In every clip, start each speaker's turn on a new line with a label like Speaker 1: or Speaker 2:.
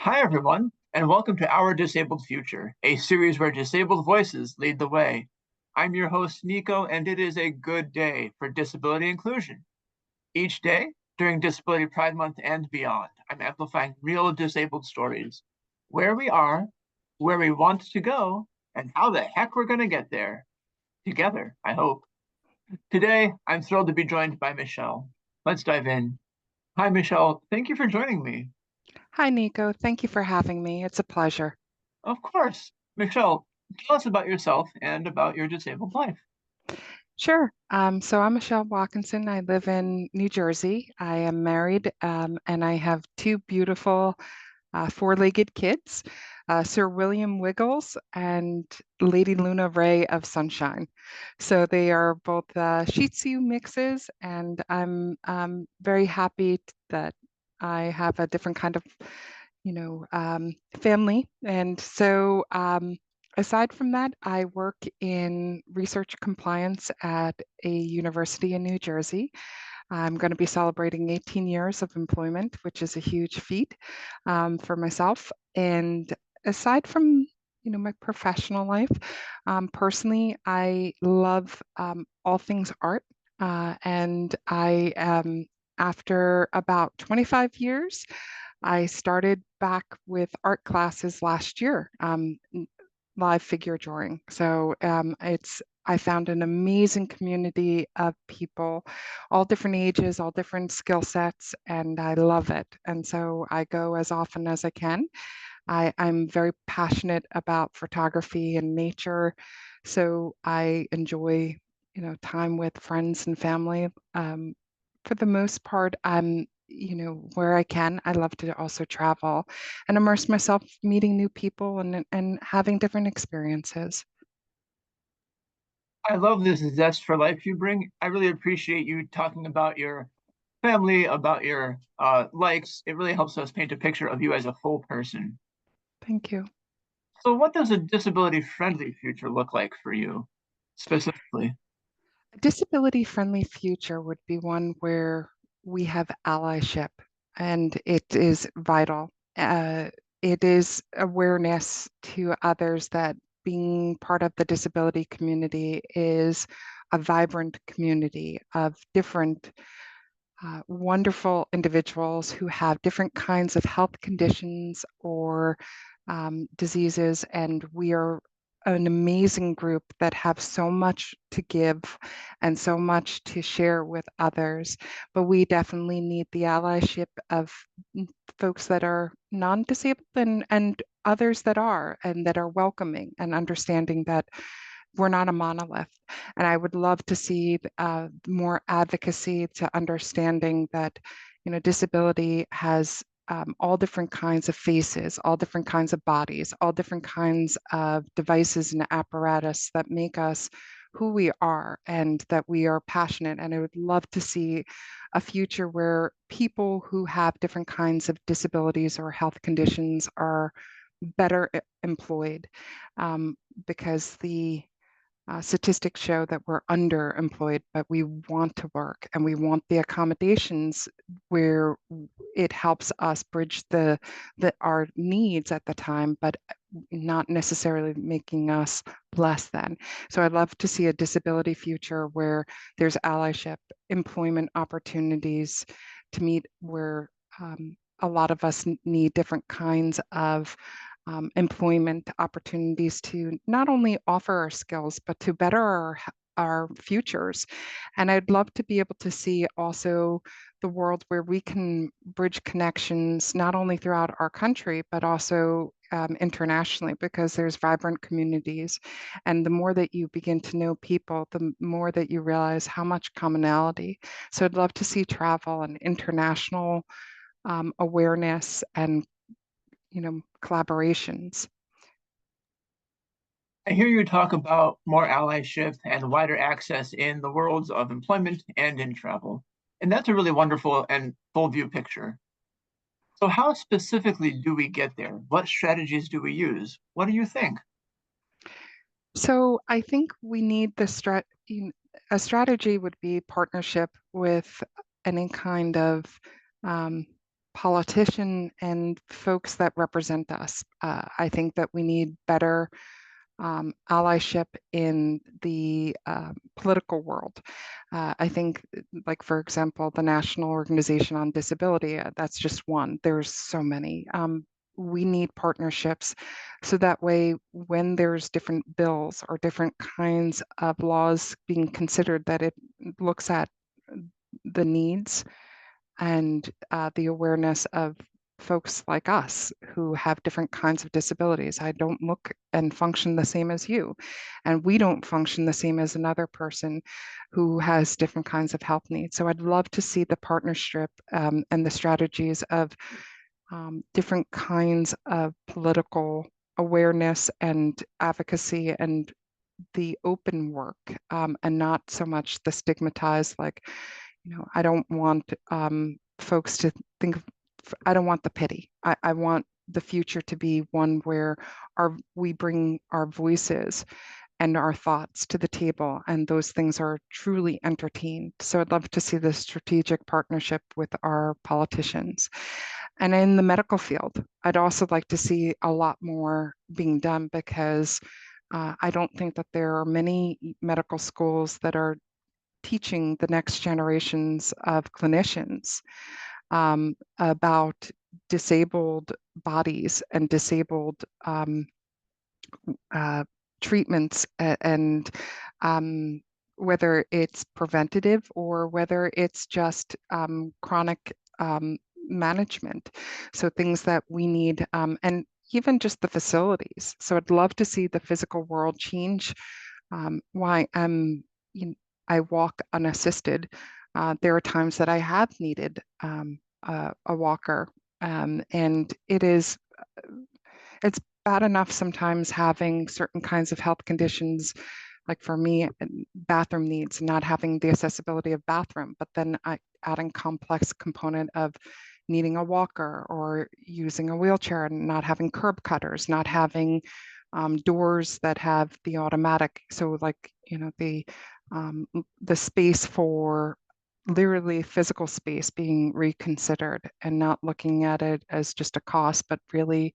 Speaker 1: Hi, everyone, and welcome to Our Disabled Future, a series where disabled voices lead the way. I'm your host, Nico, and it is a good day for disability inclusion. Each day, during Disability Pride Month and beyond, I'm amplifying real disabled stories, where we are, where we want to go, and how the heck we're going to get there. Together, I hope. Today, I'm thrilled to be joined by Michelle. Let's dive in. Hi, Michelle. Thank you for joining me.
Speaker 2: Hi, Nico. Thank you for having me. It's a pleasure.
Speaker 1: Of course. Michelle, tell us about yourself and about your disabled life.
Speaker 2: Sure. So I'm Michelle Watkinson. I live in New Jersey. I am married, and I have two beautiful four-legged kids, Sir William Wiggles and Lady Luna Ray of Sunshine. So they are both Shih Tzu mixes, and I'm very happy that I have a different kind of, family. And so aside from that, I work in research compliance at a university in New Jersey. I'm going to be celebrating 18 years of employment, which is a huge feat for myself. And aside from my professional life, personally, I love all things art, and after about 25 years, I started back with art classes last year, live figure drawing. So I found an amazing community of people, all different ages, all different skill sets, and I love it. And so I go as often as I can. I'm very passionate about photography and nature, so I enjoy, time with friends and family. For the most part, where I can, I love to also travel and immerse myself, meeting new people and having different experiences.
Speaker 1: I love this zest for life you bring. I really appreciate you talking about your family, about your likes. It really helps us paint a picture of you as a full person.
Speaker 2: Thank you.
Speaker 1: So, what does a disability friendly future look like for you specifically?
Speaker 2: A disability-friendly future would be one where we have allyship, and it is vital. It is awareness to others that being part of the disability community is a vibrant community of different wonderful individuals who have different kinds of health conditions or diseases, and we are an amazing group that have so much to give and so much to share with others. But we definitely need the allyship of folks that are non-disabled and others that are and that are welcoming and understanding that we're not a monolith. And I would love to see more advocacy to understanding that, disability has all different kinds of faces, all different kinds of bodies, all different kinds of devices and apparatus that make us who we are and that we are passionate. And I would love to see a future where people who have different kinds of disabilities or health conditions are better employed, because the statistics show that we're underemployed, but we want to work and we want the accommodations where it helps us bridge our needs at the time, but not necessarily making us less than. So I'd love to see a disability future where there's allyship, employment opportunities to meet where a lot of us need different kinds of employment opportunities to not only offer our skills, but to better our futures. And I'd love to be able to see also the world where we can bridge connections, not only throughout our country, but also internationally, because there's vibrant communities. And the more that you begin to know people, the more that you realize how much commonality. So I'd love to see travel and international awareness and collaborations.
Speaker 1: I hear you talk about more allyship and wider access in the worlds of employment and in travel. And that's a really wonderful and full view picture. So, how specifically do we get there? What strategies do we use? What do you think?
Speaker 2: So I think we need a strategy would be partnership with any kind of um, politician and folks that represent us. I think that we need better allyship in the political world. I think, like, for example, the National Organization on Disability, that's just one. There's so many. We need partnerships so that way when there's different bills or different kinds of laws being considered, that it looks at the needs and the awareness of folks like us who have different kinds of disabilities. I don't look and function the same as you, and we don't function the same as another person who has different kinds of health needs. So I'd love to see the partnership and the strategies of different kinds of political awareness and advocacy and the open work, and not so much the stigmatized, like, I don't want folks to think, I don't want the pity. I want the future to be one where we bring our voices and our thoughts to the table, and those things are truly entertained. So I'd love to see the strategic partnership with our politicians. And in the medical field, I'd also like to see a lot more being done, because I don't think that there are many medical schools that are teaching the next generations of clinicians about disabled bodies and disabled uh, treatments, and whether it's preventative or whether it's just chronic management. So things that we need, and even just the facilities. So I'd love to see the physical world change. Why you know, I walk unassisted. There are times that I have needed a walker, and it's bad enough sometimes having certain kinds of health conditions, like for me, bathroom needs, not having the accessibility of bathroom, but then adding complex component of needing a walker or using a wheelchair and not having curb cutters, not having doors that have the automatic. So like, the space for literally physical space being reconsidered and not looking at it as just a cost, but really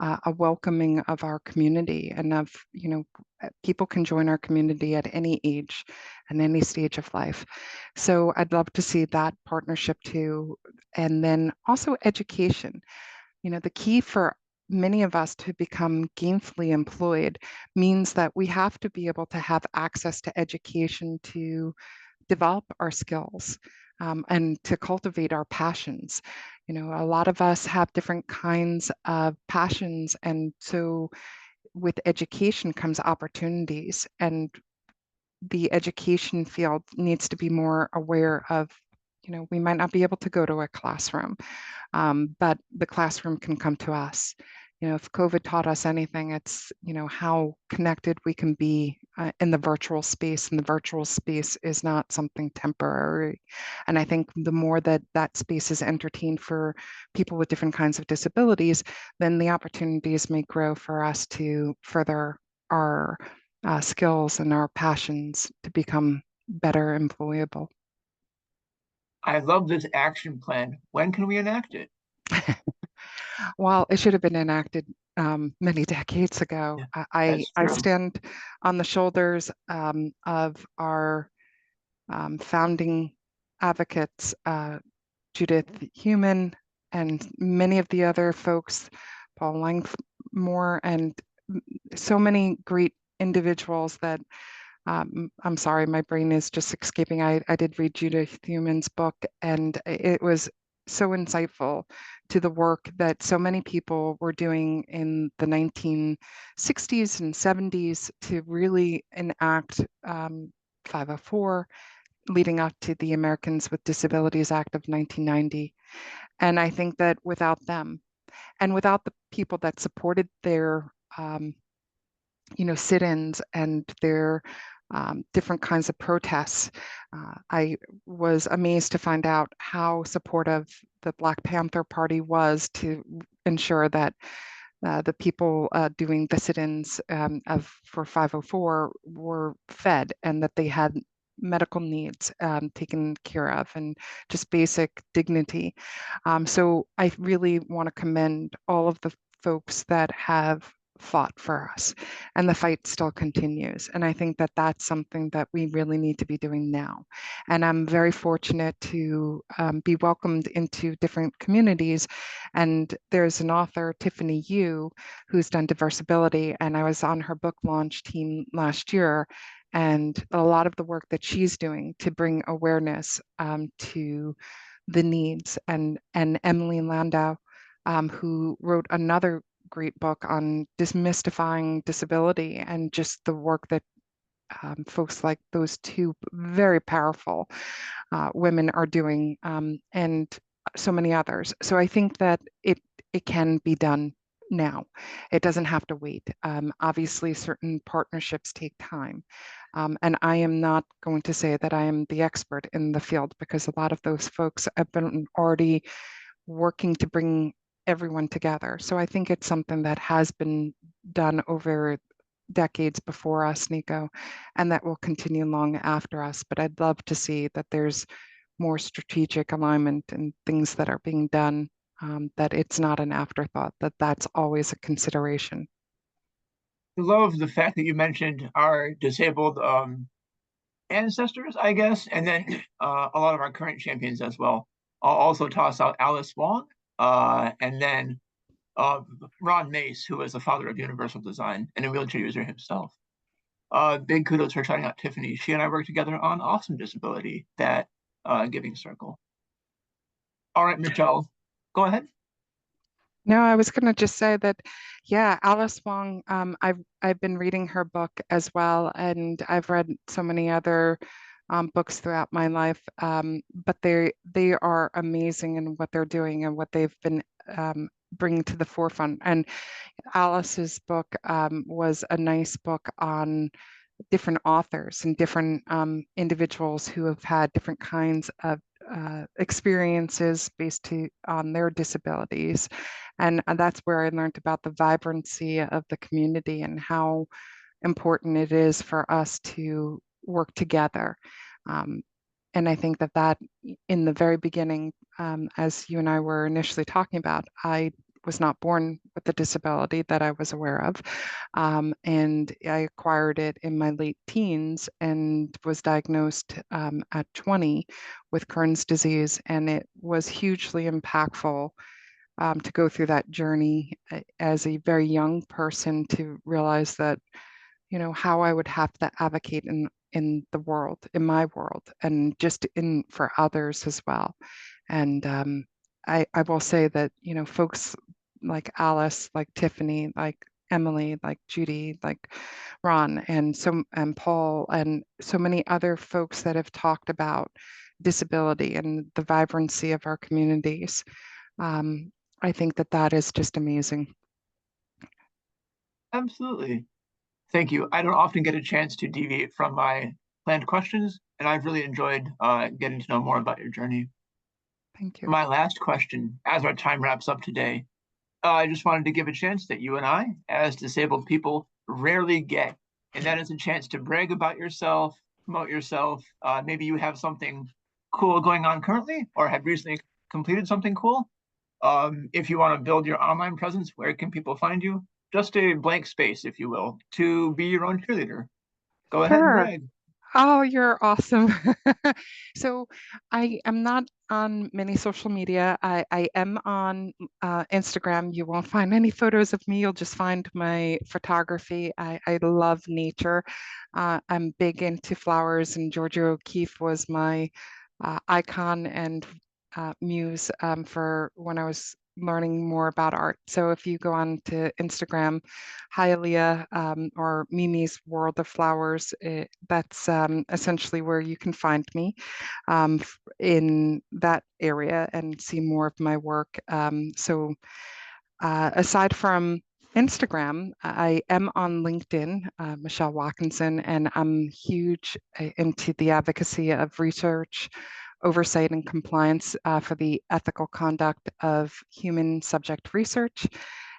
Speaker 2: a welcoming of our community, and of, people can join our community at any age and any stage of life. So I'd love to see that partnership too. And then also education. The key for many of us to become gainfully employed means that we have to be able to have access to education to develop our skills, and to cultivate our passions. A lot of us have different kinds of passions, and so with education comes opportunities, and the education field needs to be more aware of, we might not be able to go to a classroom, but the classroom can come to us. If COVID taught us anything, it's, how connected we can be in the virtual space, and the virtual space is not something temporary. And I think the more that that space is entertained for people with different kinds of disabilities, then the opportunities may grow for us to further our skills and our passions to become better employable.
Speaker 1: I love this action plan. When can we enact it?
Speaker 2: Well, it should have been enacted many decades ago.
Speaker 1: Yeah,
Speaker 2: I,
Speaker 1: that's
Speaker 2: I
Speaker 1: true.
Speaker 2: stand on the shoulders of our founding advocates, Judith Heumann, and many of the other folks, Paul Langmore, and so many great individuals that I'm sorry, my brain is just escaping. I did read Judith Thumann's book, and it was so insightful to the work that so many people were doing in the 1960s and 70s to really enact 504, leading up to the Americans with Disabilities Act of 1990. And I think that without them, and without the people that supported their sit-ins and their different kinds of protests. I was amazed to find out how supportive the Black Panther Party was to ensure that the people doing the sit-ins for 504 were fed, and that they had medical needs taken care of and just basic dignity. So I really want to commend all of the folks that have fought for us, and the fight still continues. And I think that that's something that we really need to be doing now. And I'm very fortunate to be welcomed into different communities. And there's an author, Tiffany Yu, who's done Diversibility, and I was on her book launch team last year. And a lot of the work that she's doing to bring awareness to the needs, and Emily Landau, who wrote another great book on demystifying disability, and just the work that folks like those two very powerful women are doing, and so many others. So I think that it can be done now. It doesn't have to wait. Obviously, certain partnerships take time. And I am not going to say that I am the expert in the field, because a lot of those folks have been already working to bring everyone together. So I think it's something that has been done over decades before us, Nico, and that will continue long after us. But I'd love to see that there's more strategic alignment and things that are being done, that it's not an afterthought, that that's always a consideration.
Speaker 1: I love the fact that you mentioned our disabled ancestors, I guess, and then a lot of our current champions as well. I'll also toss out Alice Wong, and then uh, Ron Mace, who is the father of universal design and a wheelchair user himself. Big kudos for shouting out Tiffany. She and I worked together on Awesome Disability, that giving circle. All right, Michelle, go ahead.
Speaker 2: No, I was going to just say that, yeah, Alice Wong. I've been reading her book as well, and I've read so many other books throughout my life. But they are amazing in what they're doing and what they've been bringing to the forefront. And Alice's book was a nice book on different authors and different individuals who have had different kinds of experiences on their disabilities. And that's where I learned about the vibrancy of the community and how important it is for us to work together. Um, and I think that in the very beginning, as you and I were initially talking about, I was not born with the disability that I was aware of. And I acquired it in my late teens and was diagnosed at 20 with Crohn's disease. And it was hugely impactful to go through that journey as a very young person, to realize that, how I would have to advocate in the world, in my world, and just in for others as well. And I will say that, folks like Alice, like Tiffany, like Emily, like Judy, like Ron, and Paul, and so many other folks that have talked about disability and the vibrancy of our communities. Um, I think that is just amazing.
Speaker 1: Absolutely. Thank you. I don't often get a chance to deviate from my planned questions, and I've really enjoyed getting to know more about your journey.
Speaker 2: Thank
Speaker 1: For
Speaker 2: you.
Speaker 1: my last question, as our time wraps up today, I just wanted to give a chance that you and I, as disabled people, rarely get, and that is a chance to brag about yourself, promote yourself. Maybe you have something cool going on currently, or have recently completed something cool. If you want to build your online presence, where can people find you? Just a blank space, if you will, to be your own cheerleader. Go ahead and
Speaker 2: Sure.
Speaker 1: brag.
Speaker 2: Oh, you're awesome. So I am not on many social media. I am on Instagram. You won't find any photos of me. You'll just find my photography. I love nature. I'm big into flowers, and Georgia O'Keeffe was my icon and muse for when I was learning more about art. So if you go on to Instagram, Hylia, or Mimi's World of Flowers, that's essentially where you can find me in that area and see more of my work. Aside from Instagram, I am on LinkedIn, Michelle Watkinson, and I'm huge into the advocacy of research, oversight, and compliance for the ethical conduct of human subject research.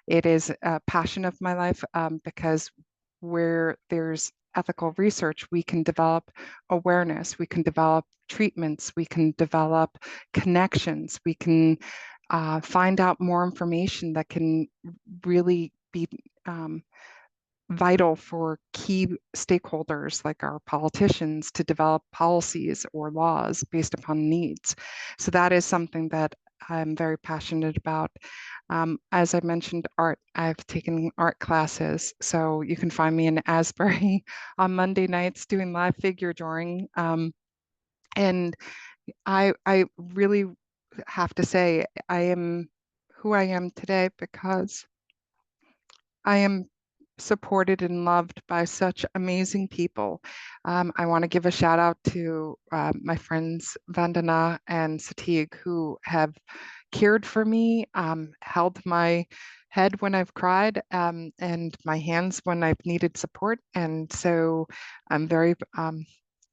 Speaker 2: It is a passion of my life, because where there's ethical research, we can develop awareness, we can develop treatments, we can develop connections, we can find out more information that can really be vital for key stakeholders like our politicians to develop policies or laws based upon needs. So that is something that I'm very passionate about. As I mentioned, art, I've taken art classes. So you can find me in Asbury on Monday nights doing live figure drawing. And I really have to say I am who I am today because I am supported and loved by such amazing people. I want to give a shout out to my friends Vandana and Satig who have cared for me, held my head when I've cried, and my hands when I've needed support. And so I'm very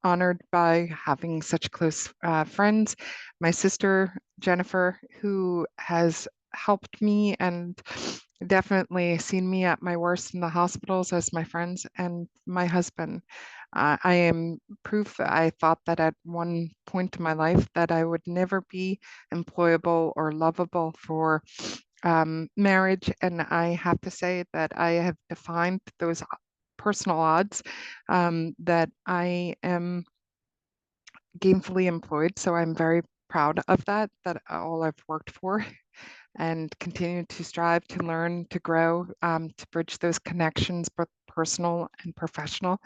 Speaker 2: honored by having such close friends. My sister Jennifer, who has helped me and definitely seen me at my worst in the hospitals as my friends, and my husband. I am proof that I thought that at one point in my life that I would never be employable or lovable for marriage. And I have to say that I have defined those personal odds, that I am gainfully employed. So I'm very proud of that, that all I've worked for and continue to strive to learn, to grow, to bridge those connections, both personal and professional,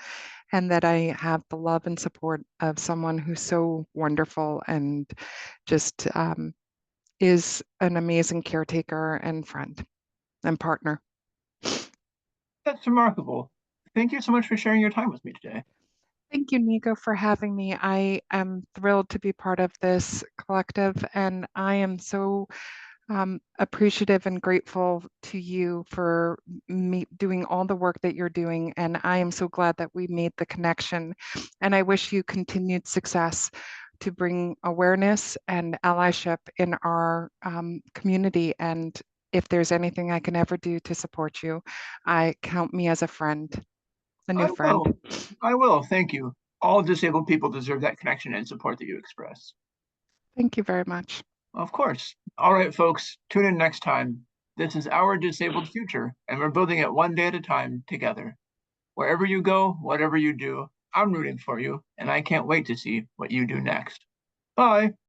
Speaker 2: and that I have the love and support of someone who's so wonderful and just is an amazing caretaker and friend and partner.
Speaker 1: That's remarkable. Thank you so much for sharing your time with me today.
Speaker 2: Thank you, Nico, for having me. I am thrilled to be part of this collective, and I am so appreciative and grateful to you for me doing all the work that you're doing. And I am so glad that we made the connection. And I wish you continued success to bring awareness and allyship in our community. And if there's anything I can ever do to support you, I count me as a friend, a new
Speaker 1: I
Speaker 2: friend.
Speaker 1: will. I will. Thank you. All disabled people deserve that connection and support that you express.
Speaker 2: Thank you very much.
Speaker 1: Of course. All right, folks, tune in next time. This is Our Disabled Future, and we're building it one day at a time together. Wherever you go, whatever you do, I'm rooting for you, and I can't wait to see what you do next. Bye.